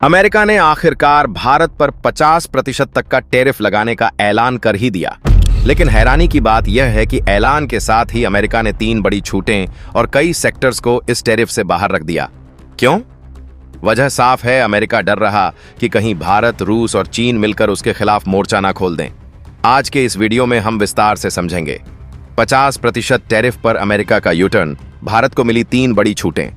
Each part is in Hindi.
अमेरिका ने आखिरकार भारत पर 50% तक का टैरिफ लगाने का ऐलान कर ही दिया। लेकिन हैरानी की बात यह है कि ऐलान के साथ ही अमेरिका ने 3 बड़ी छूटें और कई सेक्टर्स को इस टैरिफ से बाहर रख दिया। क्यों? वजह साफ है, अमेरिका डर रहा कि कहीं भारत, रूस और चीन मिलकर उसके खिलाफ मोर्चा ना खोल दें। आज के इस वीडियो में हम विस्तार से समझेंगे 50% टैरिफ पर अमेरिका का यूटर्न, भारत को मिली 3 बड़ी छूटें,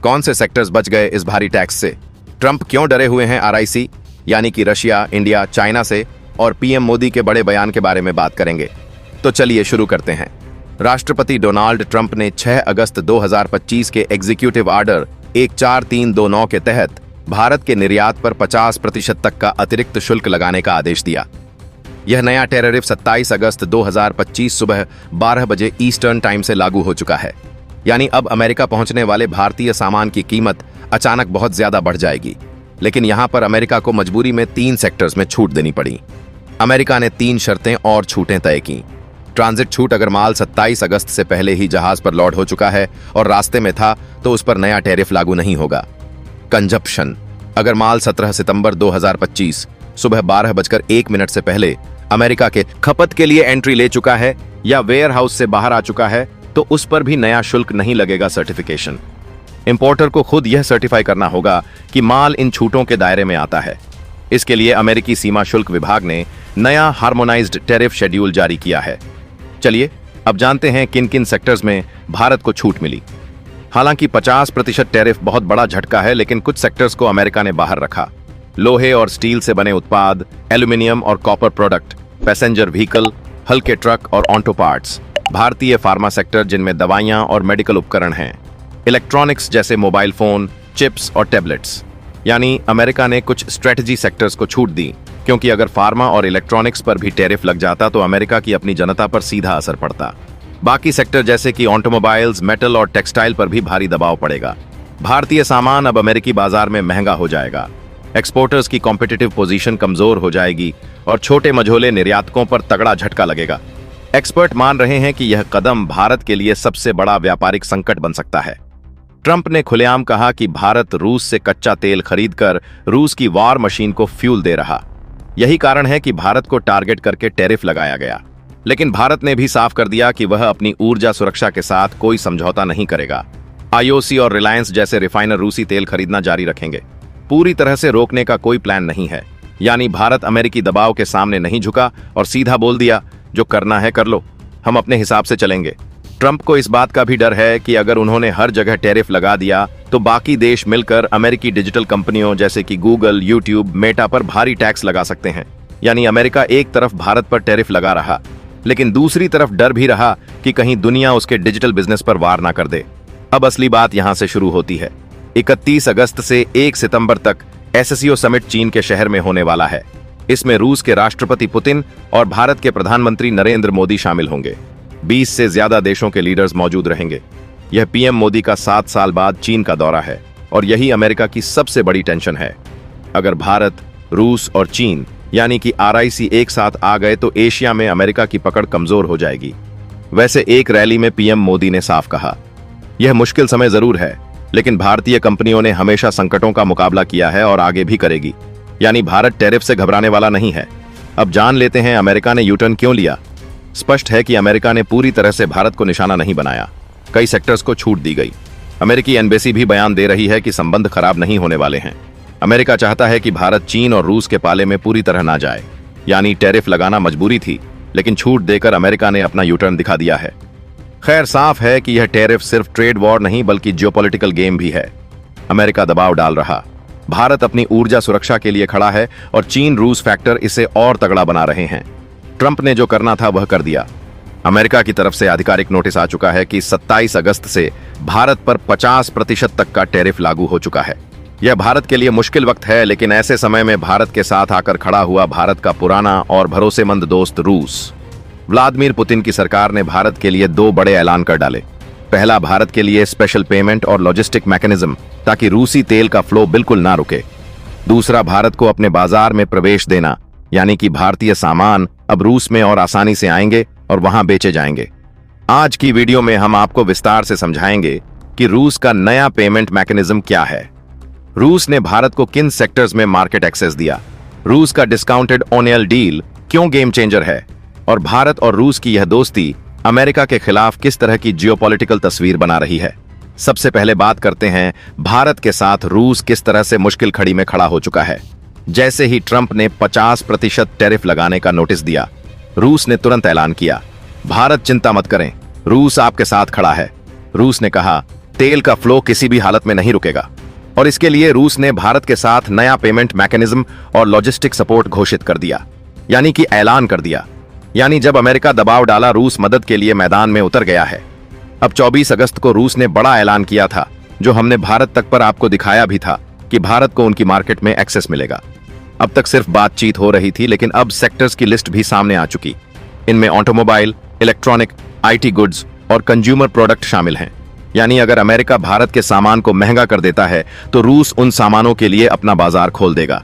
कौन से सेक्टर्स बच गए इस भारी टैक्स से, ट्रंप क्यों डरे हुए हैं आरआईसी यानी कि रशिया, इंडिया, चाइना से, और पीएम मोदी के बड़े बयान के बारे में बात करेंगे। तो चलिए शुरू करते हैं। राष्ट्रपति डोनाल्ड ट्रंप ने 6 अगस्त 2025 के एग्जीक्यूटिव ऑर्डर 14329 के तहत भारत के निर्यात पर 50% तक का अतिरिक्त शुल्क लगाने का आदेश दिया। यह नया टैरिफ 27 अगस्त 2025 सुबह 12 बजे ईस्टर्न टाइम से लागू हो चुका है। यानी अब अमेरिका पहुंचने वाले भारतीय सामान की कीमत अचानक बहुत ज्यादा बढ़ जाएगी। लेकिन यहां पर अमेरिका को मजबूरी में 3 सेक्टर्स में छूट देनी पड़ी। अमेरिका ने 3 शर्तें और छूटें तय की। ट्रांजिट छूट, अगर माल 27 अगस्त से पहले ही जहाज पर लोड हो चुका है और रास्ते में था तो उस पर नया टैरिफ लागू नहीं होगा। कंजप्शन, अगर माल 17 सितंबर 2025 सुबह 12:01 से पहले अमेरिका के खपत के लिए एंट्री ले चुका है या वेयर हाउस से बाहर आ चुका है तो उस पर भी नया शुल्क नहीं लगेगा। सर्टिफिकेशन, इंपोर्टर को खुद यह सर्टिफाई करना होगा कि माल इन छूटों के दायरे में आता है। इसके लिए अमेरिकी सीमा शुल्क विभाग ने नया हार्मोनाइज्ड टैरिफ शेड्यूल जारी किया है। चलिए अब जानते हैं किन किन सेक्टर्स में भारत को छूट मिली। हालांकि 50% टैरिफ बहुत बड़ा झटका है, लेकिन कुछ सेक्टर्स को अमेरिका ने बाहर रखा। लोहे और स्टील से बने उत्पाद, एल्यूमिनियम और कॉपर प्रोडक्ट, पैसेंजर व्हीकल, हल्के ट्रक और ऑटो पार्ट्स, भारतीय फार्मा सेक्टर जिनमें दवाइयां और मेडिकल उपकरण हैं, इलेक्ट्रॉनिक्स जैसे मोबाइल फोन, चिप्स और टैबलेट्स। यानी अमेरिका ने कुछ स्ट्रेटजी सेक्टर्स को छूट दी, क्योंकि अगर फार्मा और इलेक्ट्रॉनिक्स पर भी टैरिफ लग जाता तो अमेरिका की अपनी जनता पर सीधा असर पड़ता। बाकी सेक्टर जैसे कि ऑटोमोबाइल्स, मेटल और टेक्सटाइल पर भी भारी दबाव पड़ेगा। भारतीय सामान अब अमेरिकी बाजार में महंगा हो जाएगा। एक्सपोर्टर्स की कॉम्पिटिटिव पोजीशन कमजोर हो जाएगी और छोटे मझोले निर्यातकों पर तगड़ा झटका लगेगा। एक्सपर्ट मान रहे हैं कि यह कदम भारत के लिए सबसे बड़ा व्यापारिक संकट बन सकता है। ट्रंप ने खुलेआम कहा कि भारत रूस से कच्चा तेल खरीदकर रूस की वॉर मशीन को फ्यूल दे रहा। यही कारण है कि भारत को टारगेट करके टैरिफ लगाया गया। लेकिन भारत ने भी साफ कर दिया कि वह अपनी ऊर्जा सुरक्षा के साथ कोई समझौता नहीं करेगा। आईओसी और रिलायंस जैसे रिफाइनर रूसी तेल खरीदना जारी रखेंगे। पूरी तरह से रोकने का कोई प्लान नहीं है। यानी भारत अमेरिकी दबाव के सामने नहीं झुका और सीधा बोल दिया, जो करना है कर लो, हम अपने हिसाब से चलेंगे। ट्रंप को इस बात का भी डर है कि अगर उन्होंने हर जगह टैरिफ लगा दिया तो बाकी देश मिलकर अमेरिकी डिजिटल कंपनियों जैसे कि गूगल, यूट्यूब, मेटा पर भारी टैक्स लगा सकते हैं। यानी अमेरिका एक तरफ भारत पर टैरिफ लगा रहा, लेकिन दूसरी तरफ डर भी रहा कि कहीं दुनिया उसके डिजिटल बिजनेस पर वार ना कर दे। अब असली बात यहां से शुरू होती है। 31 अगस्त से 1 सितंबर तक एससीओ समिट चीन के शहर में होने वाला है। इसमें रूस के राष्ट्रपति पुतिन और भारत के प्रधानमंत्री नरेंद्र मोदी शामिल होंगे। 20 से ज्यादा देशों के लीडर्स मौजूद रहेंगे। यह पीएम मोदी का 7 साल बाद चीन का दौरा है और यही अमेरिका की सबसे बड़ी टेंशन है। अगर भारत, रूस और चीन यानी कि आरआईसी एक साथ आ गए तो एशिया में अमेरिका की पकड़ कमजोर हो जाएगी। वैसे एक रैली में पीएम मोदी ने साफ कहा, यह मुश्किल समय जरूर है, लेकिन भारतीय कंपनियों ने हमेशा संकटों का मुकाबला किया है और आगे भी करेगी। यानी भारत टैरिफ से घबराने वाला नहीं है। अब जान लेते हैं अमेरिका ने यूटर्न क्यों लिया। स्पष्ट है कि अमेरिका ने पूरी तरह से भारत को निशाना नहीं बनाया। कई सेक्टर्स को छूट दी गई। अमेरिकी एम्बेसी भी बयान दे रही है कि संबंध खराब नहीं होने वाले हैं। अमेरिका चाहता है कि भारत चीन और रूस के पाले में पूरी तरह ना जाए। यानी टैरिफ लगाना मजबूरी थी, लेकिन छूट देकर अमेरिका ने अपना यूटर्न दिखा दिया है। खैर, साफ है कि यह टैरिफ सिर्फ ट्रेड वॉर नहीं बल्कि जियोपॉलिटिकल गेम भी है। अमेरिका दबाव डाल रहा, भारत अपनी ऊर्जा सुरक्षा के लिए खड़ा है और चीन रूस फैक्टर इसे और तगड़ा बना रहे हैं। ट्रंप ने जो करना था वह कर दिया। अमेरिका की तरफ से आधिकारिक नोटिस आ चुका है कि 27 अगस्त से भारत पर 50% तक का टैरिफ लागू हो चुका है। यह भारत के लिए मुश्किल वक्त है, लेकिन ऐसे समय में भारत के साथ आकर खड़ा हुआ भारत का पुराना और भरोसेमंद दोस्त रूस। व्लादिमीर पुतिन की सरकार ने भारत के लिए 2 बड़े ऐलान कर डाले। पहला, भारत के लिए स्पेशल पेमेंट और लॉजिस्टिक मैकेनिज्म, ताकि रूसी तेल का फ्लो बिल्कुल ना रुके। दूसरा, भारत को अपने बाजार में प्रवेश देना, यानी कि भारतीय सामान अब रूस में और आसानी से आएंगे और वहां बेचे जाएंगे। आज की वीडियो में हम आपको विस्तार से समझाएंगे कि रूस का नया पेमेंट मैकेनिज्म क्या है, रूस ने भारत को किन सेक्टर्स में मार्केट एक्सेस दिया, रूस का डिस्काउंटेड ऑनियल डील क्यों गेम चेंजर है, और भारत और रूस की यह दोस्ती अमेरिका के खिलाफ किस तरह की जियोपॉलिटिकल तस्वीर बना रही है। सबसे पहले बात करते हैं भारत के साथ रूस किस तरह से मुश्किल खड़ी में खड़ा हो चुका है। जैसे ही ट्रंप ने 50% टैरिफ लगाने का नोटिस दिया, रूस ने तुरंत ऐलान किया, भारत चिंता मत करें, रूस आपके साथ खड़ा है। रूस ने कहा तेल का फ्लो किसी भी हालत में नहीं रुकेगा, और इसके लिए रूस ने भारत के साथ नया पेमेंट मैकेनिज्म और लॉजिस्टिक सपोर्ट घोषित कर दिया, यानी कि ऐलान कर दिया। यानी जब अमेरिका दबाव डाला, रूस मदद के लिए मैदान में उतर गया है। अब 24 अगस्त को रूस ने बड़ा ऐलान किया था, जो हमने भारत तक पर आपको दिखाया भी था कि भारत को उनकी मार्केट में एक्सेस मिलेगा। अब तक सिर्फ बातचीत हो रही थी, लेकिन अब सेक्टर्स की लिस्ट भी सामने आ चुकी। इनमें ऑटोमोबाइल, इलेक्ट्रॉनिक, आईटी गुड्स और कंज्यूमर प्रोडक्ट शामिल हैं। यानी अगर अमेरिका भारत के सामान को महंगा कर देता है तो रूस उन सामानों के लिए अपना बाजार खोल देगा।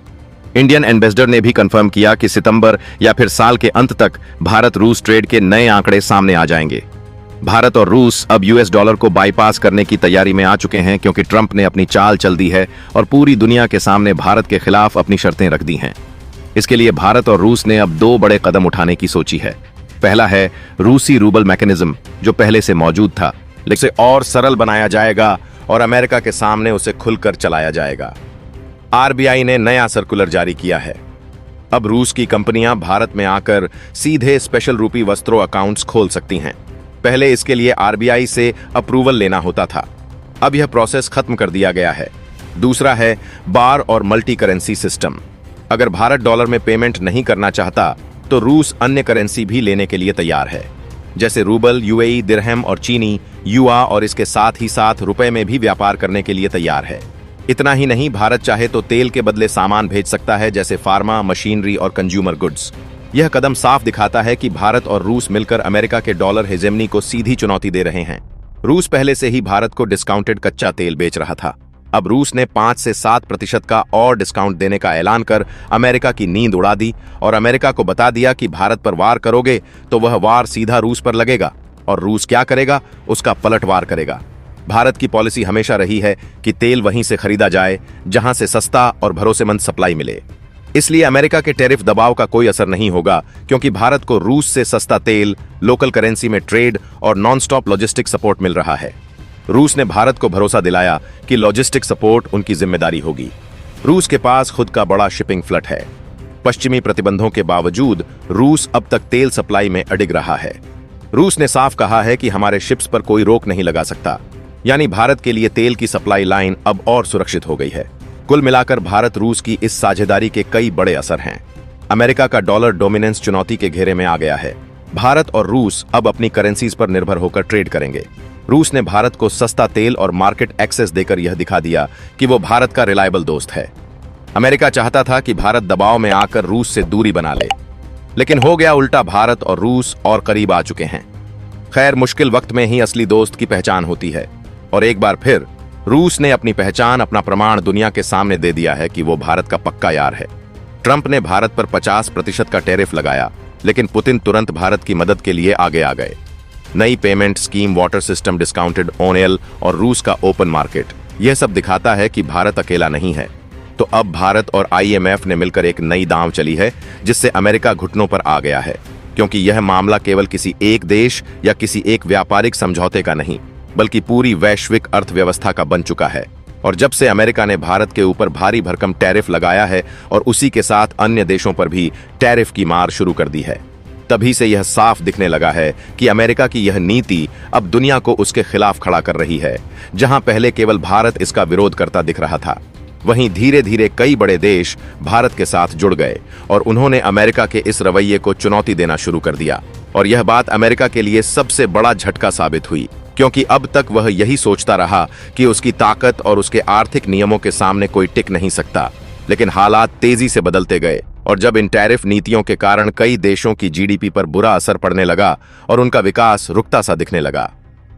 इंडियन एम्बेसडर ने भी कंफर्म किया कि सितंबर या फिर साल के अंत तक भारत रूस ट्रेड के नए आंकड़े सामने आ जाएंगे। भारत और रूस अब यूएस डॉलर को बाईपास करने की तैयारी में आ चुके हैं, क्योंकि ट्रंप ने अपनी चाल चल दी है और पूरी दुनिया के सामने भारत के खिलाफ अपनी शर्तें रख दी हैं। इसके लिए भारत और रूस ने अब 2 बड़े कदम उठाने की सोची है। पहला है रूसी रूबल मैकेनिज्म, जो पहले से मौजूद था, लेकिन और सरल बनाया जाएगा और अमेरिका के सामने उसे खुलकर चलाया जाएगा। आरबीआई ने नया सर्कुलर जारी किया है। अब रूस की कंपनियां भारत में आकर सीधे स्पेशल रूपी वस्त्रों अकाउंट्स खोल सकती हैं। पहले इसके लिए आरबीआई से अप्रूवल लेना होता था, अब यह प्रोसेस खत्म कर दिया गया है। दूसरा है बार और मल्टी करेंसी सिस्टम। अगर भारत डॉलर में पेमेंट नहीं करना चाहता तो रूस अन्य करेंसी भी लेने के लिए तैयार है, जैसे रूबल, यूएई, दिरहम और चीनी युआ, और इसके साथ ही साथ रुपए में भी व्यापार करने के लिए तैयार है। इतना ही नहीं, भारत चाहे तो तेल के बदले सामान भेज सकता है, जैसे फार्मा, मशीनरी और कंज्यूमर गुड्स। यह कदम साफ दिखाता है कि भारत और रूस मिलकर अमेरिका के डॉलर हेजेमनी को सीधी चुनौती दे रहे हैं। रूस पहले से ही भारत को डिस्काउंटेड कच्चा तेल बेच रहा था। अब रूस ने 5 से 7% का और डिस्काउंट देने का ऐलान कर अमेरिका की नींद उड़ा दी और अमेरिका को बता दिया कि भारत पर वार करोगे तो वह वार सीधा रूस पर लगेगा, और रूस क्या करेगा, उसका पलटवार करेगा। भारत की पॉलिसी हमेशा रही है कि तेल वहीं से खरीदा जाए जहां से सस्ता और भरोसेमंद सप्लाई मिले। इसलिए अमेरिका के टैरिफ दबाव का कोई असर नहीं होगा, क्योंकि भारत को रूस से सस्ता तेल, लोकल करेंसी में ट्रेड और नॉन-स्टॉप लॉजिस्टिक सपोर्ट मिल रहा है। रूस ने भारत को भरोसा दिलाया कि लॉजिस्टिक सपोर्ट उनकी जिम्मेदारी होगी। रूस के पास खुद का बड़ा शिपिंग फ्लीट है। पश्चिमी प्रतिबंधों के बावजूद रूस अब तक तेल सप्लाई में अडिग रहा है। रूस ने साफ कहा है कि हमारे शिप्स पर कोई रोक नहीं लगा सकता, यानी भारत के लिए तेल की सप्लाई लाइन अब और सुरक्षित हो गई है। कुल मिलाकर भारत रूस की इस साझेदारी के कई बड़े असर हैं। अमेरिका का डॉलर डोमिनेंस चुनौती के घेरे में आ गया है। भारत और रूस अब अपनी करेंसीज पर निर्भर होकर ट्रेड करेंगे। रूस ने भारत को सस्ता तेल और मार्केट एक्सेस देकर यह दिखा दिया कि वो भारत का रिलायबल दोस्त है। अमेरिका चाहता था कि भारत दबाव में आकर रूस से दूरी बना ले, लेकिन हो गया उल्टा, भारत और रूस और करीब आ चुके हैं। खैर, मुश्किल वक्त में ही असली दोस्त की पहचान होती है, और एक बार फिर रूस ने अपनी पहचान, अपना प्रमाण दुनिया के सामने दे दिया है कि वो भारत का पक्का यार है। ट्रंप ने भारत पर 50% का टैरिफ लगाया, लेकिन पुतिन तुरंत भारत की मदद के लिए आगे आ गए। नई payment scheme, water system, discounted ऑनियल और रूस का ओपन मार्केट, यह सब दिखाता है कि भारत अकेला नहीं है। तो अब भारत और आईएमएफ ने मिलकर एक नई दांव चली है, जिससे अमेरिका घुटनों पर आ गया है, क्योंकि यह मामला केवल किसी एक देश या किसी एक व्यापारिक समझौते का नहीं, बल्कि पूरी वैश्विक अर्थव्यवस्था का बन चुका है। और जब से अमेरिका ने भारत के ऊपर भारी भरकम टैरिफ लगाया है और उसी के साथ अन्य देशों पर भी टैरिफ की मार शुरू कर दी है, तभी से यह साफ दिखने लगा है कि अमेरिका की यह नीति अब दुनिया को उसके खिलाफ खड़ा कर रही है। जहां पहले केवल भारत इसका विरोध करता दिख रहा था, वहीं धीरे धीरे कई बड़े देश भारत के साथ जुड़ गए और उन्होंने अमेरिका के इस रवैये को चुनौती देना शुरू कर दिया। और यह बात अमेरिका के लिए सबसे बड़ा झटका साबित हुई, क्योंकि अब तक वह यही सोचता रहा कि उसकी ताकत और उसके आर्थिक नियमों के सामने कोई टिक नहीं सकता। लेकिन हालात तेजी से बदलते गए, और जब इन टैरिफ नीतियों के कारण कई देशों की जीडीपी पर बुरा असर पड़ने लगा और उनका विकास रुकता सा दिखने लगा,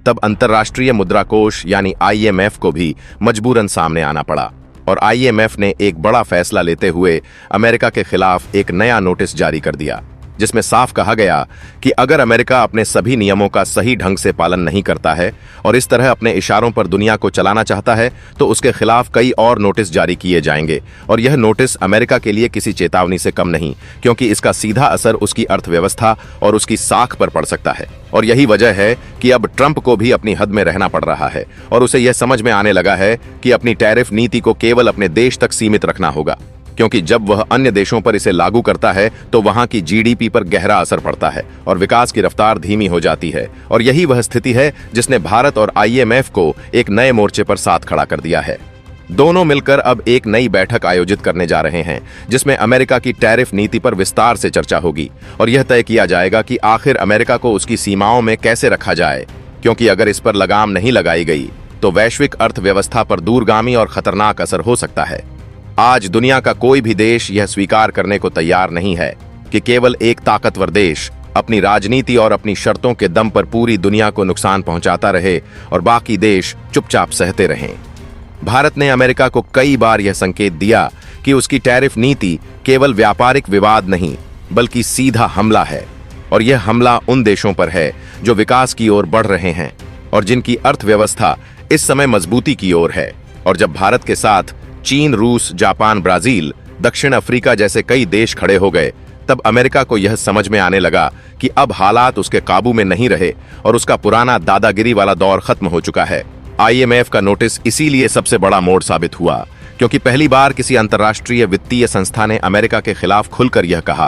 तब अंतर्राष्ट्रीय मुद्रा कोष यानी आईएमएफ को भी मजबूरन सामने आना पड़ा। और आईएमएफ ने एक बड़ा फैसला लेते हुए अमेरिका के खिलाफ एक नया नोटिस जारी कर दिया। जिसमें साफ कहा गया कि अगर अमेरिका अपने सभी नियमों का सही ढंग से पालन नहीं करता है और इस तरह अपने इशारों पर दुनिया को चलाना चाहता है तो उसके खिलाफ कई और नोटिस जारी किए जाएंगे। और यह नोटिस अमेरिका के लिए किसी चेतावनी से कम नहीं, क्योंकि इसका सीधा असर उसकी अर्थव्यवस्था और उसकी साख पर पड़ सकता है। और यही वजह है कि अब ट्रंप को भी अपनी हद में रहना पड़ रहा है और उसे यह समझ में आने लगा है कि अपनी टैरिफ नीति को केवल अपने देश तक सीमित रखना होगा, क्योंकि जब वह अन्य देशों पर इसे लागू करता है तो वहां की जीडीपी पर गहरा असर पड़ता है और विकास की रफ्तार धीमी हो जाती है। और यही वह स्थिति है जिसने भारत और आईएमएफ को एक नए मोर्चे पर साथ खड़ा कर दिया है। दोनों मिलकर अब एक नई बैठक आयोजित करने जा रहे हैं जिसमें अमेरिका की टैरिफ नीति पर विस्तार से चर्चा होगी और यह तय किया जाएगा कि आखिर अमेरिका को उसकी सीमाओं में कैसे रखा जाए, क्योंकि अगर इस पर लगाम नहीं लगाई गई तो वैश्विक अर्थव्यवस्था पर दूरगामी और खतरनाक असर हो सकता है। आज दुनिया का कोई भी देश यह स्वीकार करने को तैयार नहीं है कि केवल एक ताकतवर देश अपनी राजनीति और अपनी शर्तों के दम पर पूरी दुनिया को नुकसान पहुंचाता रहे और बाकी देश चुपचाप सहते रहें। भारत ने अमेरिका को कई बार यह संकेत दिया कि उसकी टैरिफ नीति केवल व्यापारिक विवाद नहीं बल्कि सीधा हमला है, और यह हमला उन देशों पर है जो विकास की ओर बढ़ रहे हैं और जिनकी अर्थव्यवस्था इस समय मजबूती की ओर है। और जब भारत के साथ चीन, रूस, जापान, ब्राजील, दक्षिण अफ्रीका जैसे कई देश खड़े हो गए, तब अमेरिका को यह समझ में आने लगा कि अब हालात उसके काबू में नहीं रहे और उसका पुराना दादागिरी वाला दौर खत्म हो चुका है। आईएमएफ का नोटिस इसीलिए सबसे बड़ा मोड़ साबित हुआ, क्योंकि पहली बार किसी अंतर्राष्ट्रीय वित्तीय संस्था ने अमेरिका के खिलाफ खुलकर यह कहा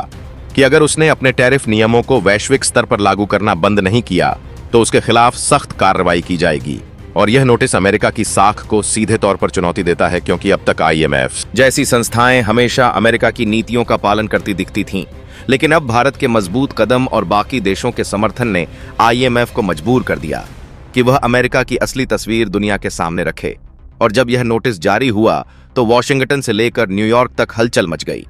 कि अगर उसने अपने टैरिफ नियमों को वैश्विक स्तर पर लागू करना बंद नहीं किया तो उसके खिलाफ सख्त कार्रवाई की जाएगी। और यह नोटिस अमेरिका की साख को सीधे तौर पर चुनौती देता है, क्योंकि अब तक आईएमएफ जैसी संस्थाएं हमेशा अमेरिका की नीतियों का पालन करती दिखती थीं, लेकिन अब भारत के मजबूत कदम और बाकी देशों के समर्थन ने आईएमएफ को मजबूर कर दिया कि वह अमेरिका की असली तस्वीर दुनिया के सामने रखे। और जब यह नोटिस जारी हुआ तो वॉशिंगटन से लेकर न्यूयॉर्क तक हलचल मच गई।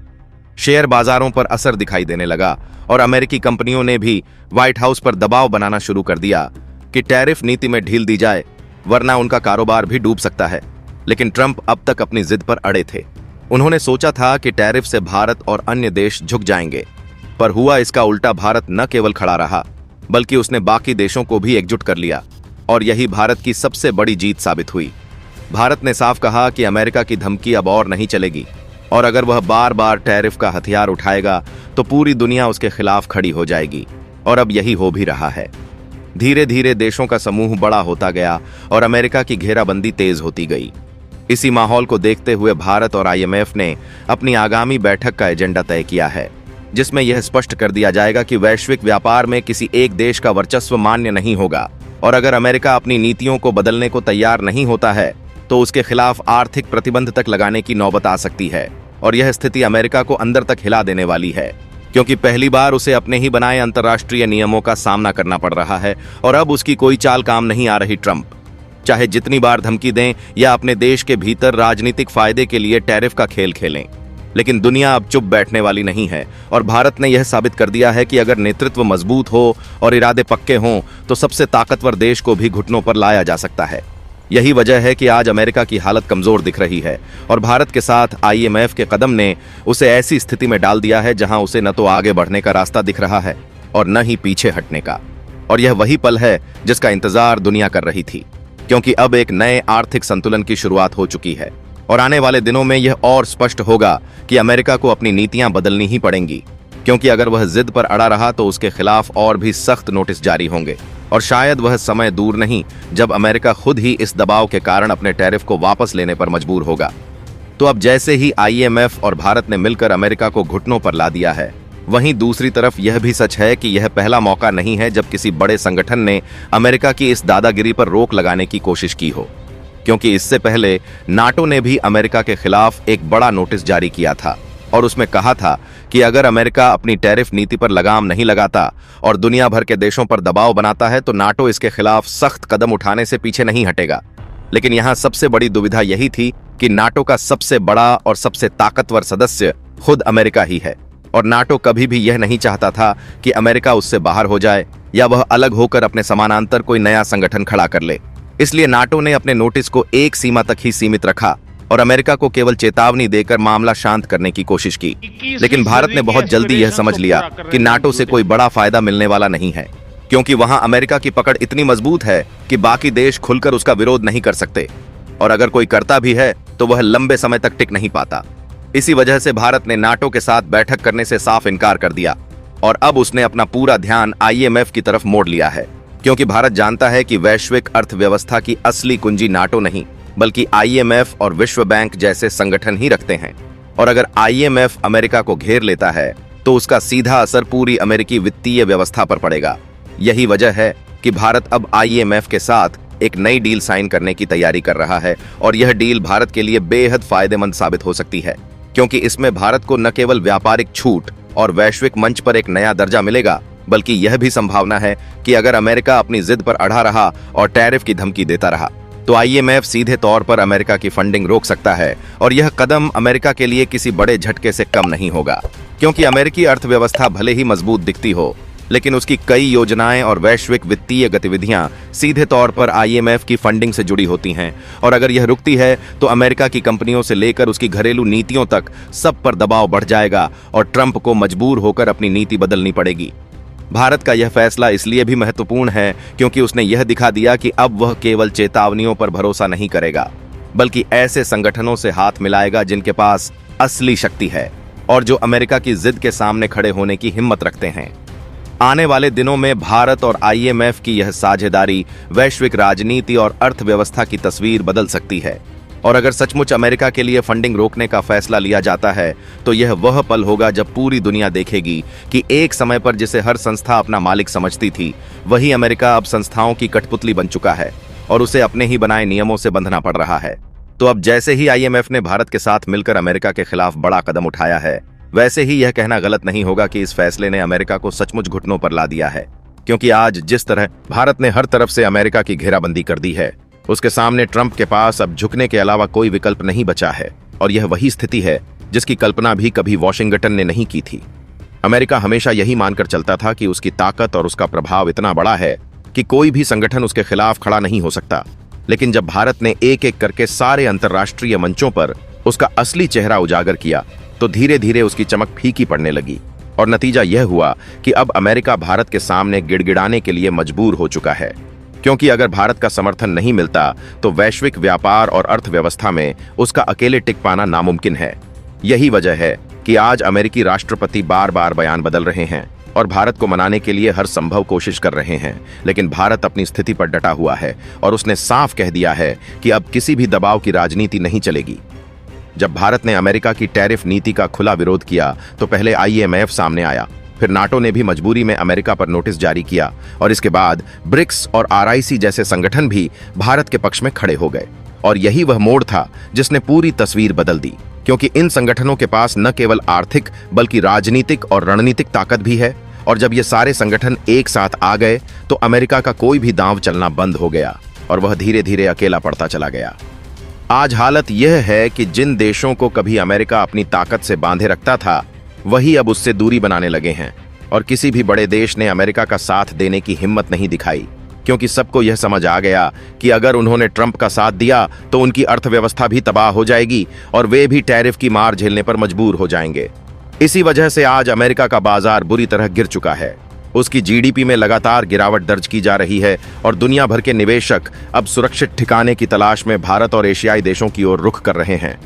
शेयर बाजारों पर असर दिखाई देने लगा और अमेरिकी कंपनियों ने भी व्हाइट हाउस पर दबाव बनाना शुरू कर दिया कि टैरिफ नीति में ढील दी जाए, वरना उनका कारोबार भी डूब सकता है। लेकिन ट्रंप अब तक अपनी जिद पर अड़े थे। उन्होंने सोचा था कि टैरिफ से भारत और अन्य देश झुक जाएंगे, पर हुआ इसका उल्टा। भारत न केवल खड़ा रहा बल्कि उसने बाकी देशों को भी एकजुट कर लिया, और यही भारत की सबसे बड़ी जीत साबित हुई। भारत ने साफ कहा कि अमेरिका की धमकी अब और नहीं चलेगी, और अगर वह बार बार टैरिफ का हथियार उठाएगा तो पूरी दुनिया उसके खिलाफ खड़ी हो जाएगी। और अब यही हो भी रहा है। धीरे धीरे देशों का समूह बड़ा होता गया और अमेरिका की घेराबंदी तेज होती गई। इसी माहौल को देखते हुए भारत और आईएमएफ ने अपनी आगामी बैठक का एजेंडा तय किया है, जिसमें यह स्पष्ट कर दिया जाएगा कि वैश्विक व्यापार में किसी एक देश का वर्चस्व मान्य नहीं होगा, और अगर अमेरिका अपनी नीतियों को बदलने को तैयार नहीं होता है तो उसके खिलाफ आर्थिक प्रतिबंध तक लगाने की नौबत आ सकती है। और यह स्थिति अमेरिका को अंदर तक हिला देने वाली है, क्योंकि पहली बार उसे अपने ही बनाए अंतर्राष्ट्रीय नियमों का सामना करना पड़ रहा है और अब उसकी कोई चाल काम नहीं आ रही। ट्रंप चाहे जितनी बार धमकी दें या अपने देश के भीतर राजनीतिक फायदे के लिए टैरिफ का खेल खेलें, लेकिन दुनिया अब चुप बैठने वाली नहीं है। और भारत ने यह साबित कर दिया है कि अगर नेतृत्व मजबूत हो और इरादे पक्के हों तो सबसे ताकतवर देश को भी घुटनों पर लाया जा सकता है। यही वजह है कि आज अमेरिका की हालत कमजोर दिख रही है और भारत के साथ आईएमएफ के कदम ने उसे ऐसी स्थिति में डाल दिया है जहां उसे न तो आगे बढ़ने का रास्ता दिख रहा है और न ही पीछे हटने का। और यह वही पल है जिसका इंतजार दुनिया कर रही थी, क्योंकि अब एक नए आर्थिक संतुलन की शुरुआत हो चुकी है और आने वाले दिनों में यह और स्पष्ट होगा कि अमेरिका को अपनी नीतियां बदलनी ही पड़ेंगी, क्योंकि अगर वह जिद पर अड़ा रहा तो उसके खिलाफ और भी सख्त नोटिस जारी होंगे। और शायद वह समय दूर नहीं जब अमेरिका खुद ही इस दबाव के कारण अपने टैरिफ को वापस लेने पर मजबूर होगा। तो अब जैसे ही आईएमएफ और भारत ने मिलकर अमेरिका को घुटनों पर ला दिया है, वहीं दूसरी तरफ यह भी सच है कि यह पहला मौका नहीं है जब किसी बड़े संगठन ने अमेरिका की इस दादागिरी पर रोक लगाने की कोशिश की हो, क्योंकि इससे पहले नाटो ने भी अमेरिका के खिलाफ एक बड़ा नोटिस जारी किया था और उसमें कहा था कि अगर अमेरिका अपनी टैरिफ नीति पर लगाम नहीं लगाता और दुनिया भर के देशों पर दबाव बनाता है तो नाटो इसके खिलाफ सख्त कदम उठाने से पीछे नहीं हटेगा। लेकिन यहाँ सबसे बड़ी दुविधा यही थी कि नाटो का सबसे बड़ा और सबसे ताकतवर सदस्य खुद अमेरिका ही है, और नाटो कभी भी यह नहीं चाहता था कि अमेरिका उससे बाहर हो जाए या वह अलग होकर अपने समानांतर कोई नया संगठन खड़ा कर ले। इसलिए नाटो ने अपने नोटिस को एक सीमा तक ही सीमित रखा और अमेरिका को केवल चेतावनी देकर मामला शांत करने की कोशिश की। लेकिन भारत ने बहुत जल्दी यह समझ लिया कि नाटो से कोई बड़ा फायदा मिलने वाला नहीं है, क्योंकि वहां अमेरिका की पकड़ इतनी मजबूत है कि बाकी देश खुलकर उसका विरोध नहीं कर सकते, और अगर कोई करता भी है तो वह लंबे समय तक टिक नहीं पाता। इसी वजह से भारत ने नाटो के साथ बैठक करने से साफ इनकार कर दिया और अब उसने अपना पूरा ध्यान IMF की तरफ मोड़ लिया है, क्योंकि भारत जानता है कि वैश्विक अर्थव्यवस्था की असली कुंजी नाटो नहीं बल्कि IMF और विश्व बैंक जैसे संगठन ही रखते हैं। और अगर IMF अमेरिका को घेर लेता है तो उसका सीधा असर पूरी अमेरिकी वित्तीय व्यवस्था पर पड़ेगा। यही वजह है कि भारत अब IMF के साथ एक नई डील साइन करने की तैयारी कर रहा है, और यह डील भारत के लिए बेहद फायदेमंद साबित हो सकती है, क्योंकि इसमें भारत को न केवल व्यापारिक छूट और वैश्विक मंच पर एक नया दर्जा मिलेगा, बल्कि यह भी संभावना है कि अगर अमेरिका अपनी जिद पर अड़ा रहा और टैरिफ की धमकी देता रहा तो IMF सीधे तौर पर अमेरिका की फंडिंग रोक सकता है, और यह कदम अमेरिका के लिए किसी बड़े झटके से कम नहीं होगा, क्योंकि अमेरिकी अर्थव्यवस्था भले ही मजबूत दिखती हो, लेकिन उसकी कई योजनाएं और वैश्विक वित्तीय गतिविधियां सीधे तौर पर IMF की फंडिंग से जुड़ी होती हैं, और अगर यह रुकती है तो अमेरिका की कंपनियों से लेकर उसकी घरेलू नीतियों तक सब पर दबाव बढ़ जाएगा और ट्रंप को मजबूर होकर अपनी नीति बदलनी पड़ेगी। भारत का यह फैसला इसलिए भी महत्वपूर्ण है क्योंकि उसने यह दिखा दिया कि अब वह केवल चेतावनियों पर भरोसा नहीं करेगा, बल्कि ऐसे संगठनों से हाथ मिलाएगा जिनके पास असली शक्ति है और जो अमेरिका की जिद के सामने खड़े होने की हिम्मत रखते हैं। आने वाले दिनों में भारत और IMF की यह साझेदारी वैश्विक राजनीति और अर्थव्यवस्था की तस्वीर बदल सकती है, और अगर सचमुच अमेरिका के लिए फंडिंग रोकने का फैसला लिया जाता है तो यह वह पल होगा जब पूरी दुनिया देखेगी कि एक समय पर जिसे हर संस्था अपना मालिक समझती थी, वही अमेरिका अब संस्थाओं की कठपुतली बन चुका है और उसे अपने ही बनाए नियमों से बंधना पड़ रहा है। तो अब जैसे ही IMF ने भारत के साथ मिलकर अमेरिका के खिलाफ बड़ा कदम उठाया है, वैसे ही यह कहना गलत नहीं होगा कि इस फैसले ने अमेरिका को सचमुच घुटनों पर ला दिया है, क्योंकि आज जिस तरह भारत ने हर तरफ से अमेरिका की घेराबंदी कर दी है, उसके सामने ट्रंप के पास अब झुकने के अलावा कोई विकल्प नहीं बचा है, और यह वही स्थिति है जिसकी कल्पना भी कभी वॉशिंगटन ने नहीं की थी। अमेरिका हमेशा यही मानकर चलता था कि उसकी ताकत और उसका प्रभाव इतना बड़ा है कि कोई भी संगठन उसके खिलाफ खड़ा नहीं हो सकता, लेकिन जब भारत ने एक एक करके सारे अंतर्राष्ट्रीय मंचों पर उसका असली चेहरा उजागर किया तो धीरे धीरे उसकी चमक फीकी पड़ने लगी, और नतीजा यह हुआ कि अब अमेरिका भारत के सामने गिड़गिड़ाने के लिए मजबूर हो चुका है, क्योंकि अगर भारत का समर्थन नहीं मिलता तो वैश्विक व्यापार और अर्थव्यवस्था में उसका अकेले टिक पाना नामुमकिन है। यही वजह है कि आज अमेरिकी राष्ट्रपति बार बार बयान बदल रहे हैं और भारत को मनाने के लिए हर संभव कोशिश कर रहे हैं, लेकिन भारत अपनी स्थिति पर डटा हुआ है और उसने साफ कह दिया है कि अब किसी भी दबाव की राजनीति नहीं चलेगी। जब भारत ने अमेरिका की टैरिफ नीति का खुला विरोध किया तो पहले IMF सामने आया, फिर नाटो ने भी मजबूरी में अमेरिका पर नोटिस जारी किया, और इसके बाद ब्रिक्स और RIC जैसे संगठन भी भारत के पक्ष में खड़े हो गए। और यही वह मोड़ था जिसने पूरी तस्वीर बदल दी, क्योंकि इन संगठनों के पास न केवल आर्थिक बल्कि राजनीतिक और रणनीतिक ताकत भी है, और जब ये सारे संगठन एक साथ आ गए तो अमेरिका का कोई भी दांव चलना बंद हो गया और वह धीरे धीरे अकेला पड़ता चला गया। आज हालत यह है कि जिन देशों को कभी अमेरिका अपनी ताकत से बांधे रखता था, वही अब उससे दूरी बनाने लगे हैं, और किसी भी बड़े देश ने अमेरिका का साथ देने की हिम्मत नहीं दिखाई, क्योंकि सबको यह समझ आ गया कि अगर उन्होंने ट्रंप का साथ दिया तो उनकी अर्थव्यवस्था भी तबाह हो जाएगी और वे भी टैरिफ की मार झेलने पर मजबूर हो जाएंगे। इसी वजह से आज अमेरिका का बाजार बुरी तरह गिर चुका है। उसकी GDP में लगातार गिरावट दर्ज की जा रही है और दुनिया भर के निवेशक अब सुरक्षित ठिकाने की तलाश में भारत और एशियाई देशों की ओर रुख कर रहे हैं।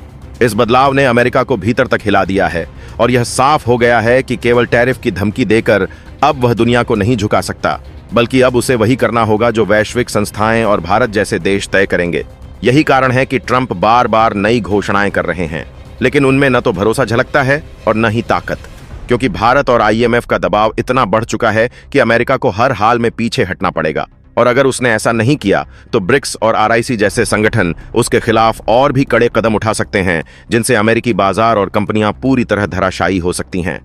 इस बदलाव ने अमेरिका को भीतर तक हिला दिया है और यह साफ हो गया है कि केवल टैरिफ की धमकी देकर अब वह दुनिया को नहीं झुका सकता, बल्कि अब उसे वही करना होगा जो वैश्विक संस्थाएं और भारत जैसे देश तय करेंगे। यही कारण है कि ट्रंप बार बार नई घोषणाएं कर रहे हैं, लेकिन उनमें न तो भरोसा झलकता है और न ही ताकत, क्योंकि भारत और IMF का दबाव इतना बढ़ चुका है कि अमेरिका को हर हाल में पीछे हटना पड़ेगा, और अगर उसने ऐसा नहीं किया तो ब्रिक्स और RIC जैसे संगठन उसके खिलाफ और भी कड़े कदम उठा सकते हैं, जिनसे अमेरिकी बाजार और कंपनियां पूरी तरह धराशायी हो सकती हैं।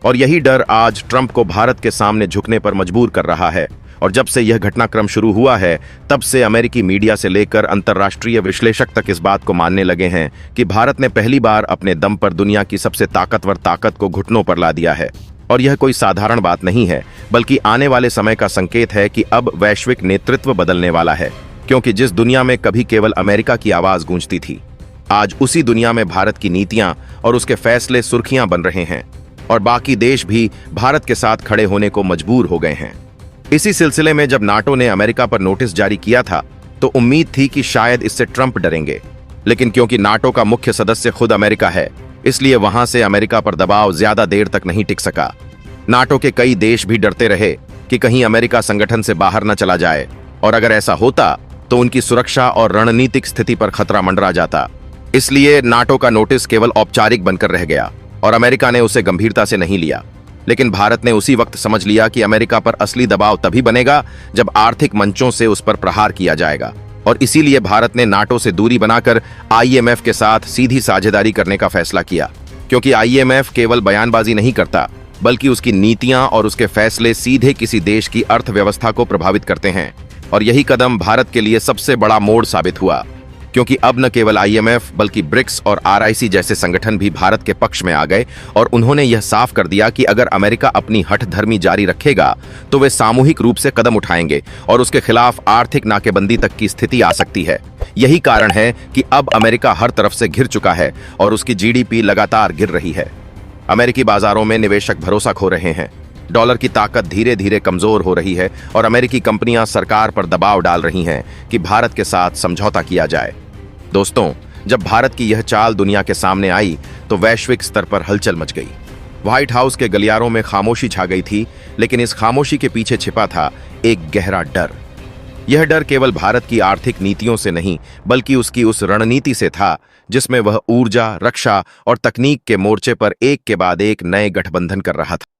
और यही डर आज ट्रंप को भारत के सामने झुकने पर मजबूर कर रहा है। और जब से यह घटनाक्रम शुरू हुआ है, तब से अमेरिकी मीडिया से लेकर अंतर्राष्ट्रीय विश्लेषक तक इस बात को मानने लगे हैं कि भारत ने पहली बार अपने दम पर दुनिया की सबसे ताकतवर ताकत को घुटनों पर ला दिया है। और यह कोई साधारण बात नहीं है, बल्कि आने वाले समय का संकेत है कि अब वैश्विक नेतृत्व बदलने वाला है, क्योंकि जिस दुनिया में कभी केवल अमेरिका की आवाज गूंजती थी, आज उसी दुनिया में भारत की नीतियां और उसके फैसले सुर्खियां बन रहे हैं और बाकी देश भी भारत के साथ खड़े होने को मजबूर हो गए हैं। इसी सिलसिले में जब नाटो ने अमेरिका पर नोटिस जारी किया था तो उम्मीद थी कि शायद इससे ट्रंप डरेंगे, लेकिन क्योंकि नाटो का मुख्य सदस्य खुद अमेरिका है, इसलिए वहां से अमेरिका पर दबाव ज्यादा देर तक नहीं टिक सका। नाटो के कई देश भी डरते रहे कि कहीं अमेरिका संगठन से बाहर न चला जाए, और अगर ऐसा होता तो उनकी सुरक्षा और रणनीतिक स्थिति पर खतरा मंडरा जाता। इसलिए नाटो का नोटिस केवल औपचारिक बनकर रह गया और अमेरिका ने उसे गंभीरता से नहीं लिया। लेकिन भारत ने उसी वक्त समझ लिया कि अमेरिका पर असली दबाव तभी बनेगा जब आर्थिक मंचों से उस पर प्रहार किया जाएगा, और इसीलिए भारत ने नाटो से दूरी बनाकर आईएमएफ के साथ सीधी साझेदारी करने का फैसला किया। क्योंकि आईएमएफ केवल बयानबाजी नहीं करता, बल्कि उसकी नीतियां और उसके फैसले सीधे किसी देश की अर्थव्यवस्था को प्रभावित करते हैं। और यही कदम भारत के लिए सबसे बड़ा मोड़ साबित हुआ, क्योंकि अब न केवल आईएमएफ बल्कि ब्रिक्स और आरआईसी जैसे संगठन भी भारत के पक्ष में आ गए और उन्होंने यह साफ कर दिया कि अगर अमेरिका अपनी हठधर्मी जारी रखेगा तो वे सामूहिक रूप से कदम उठाएंगे और उसके खिलाफ आर्थिक नाकेबंदी तक की स्थिति आ सकती है। यही कारण है कि अब अमेरिका हर तरफ से घिर चुका है और उसकी जीडीपी लगातार गिर रही है। अमेरिकी बाजारों में निवेशक भरोसा खो रहे हैं, डॉलर की ताकत धीरे धीरे कमजोर हो रही है और अमेरिकी कंपनियां सरकार पर दबाव डाल रही हैं कि भारत के साथ समझौता किया जाए। दोस्तों, जब भारत की यह चाल दुनिया के सामने आई तो वैश्विक स्तर पर हलचल मच गई। व्हाइट हाउस के गलियारों में खामोशी छा गई थी, लेकिन इस खामोशी के पीछे छिपा था एक गहरा डर। यह डर केवल भारत की आर्थिक नीतियों से नहीं, बल्कि उसकी उस रणनीति से था जिसमें वह ऊर्जा, रक्षा और तकनीक के मोर्चे पर एक के बाद एक नए गठबंधन कर रहा था।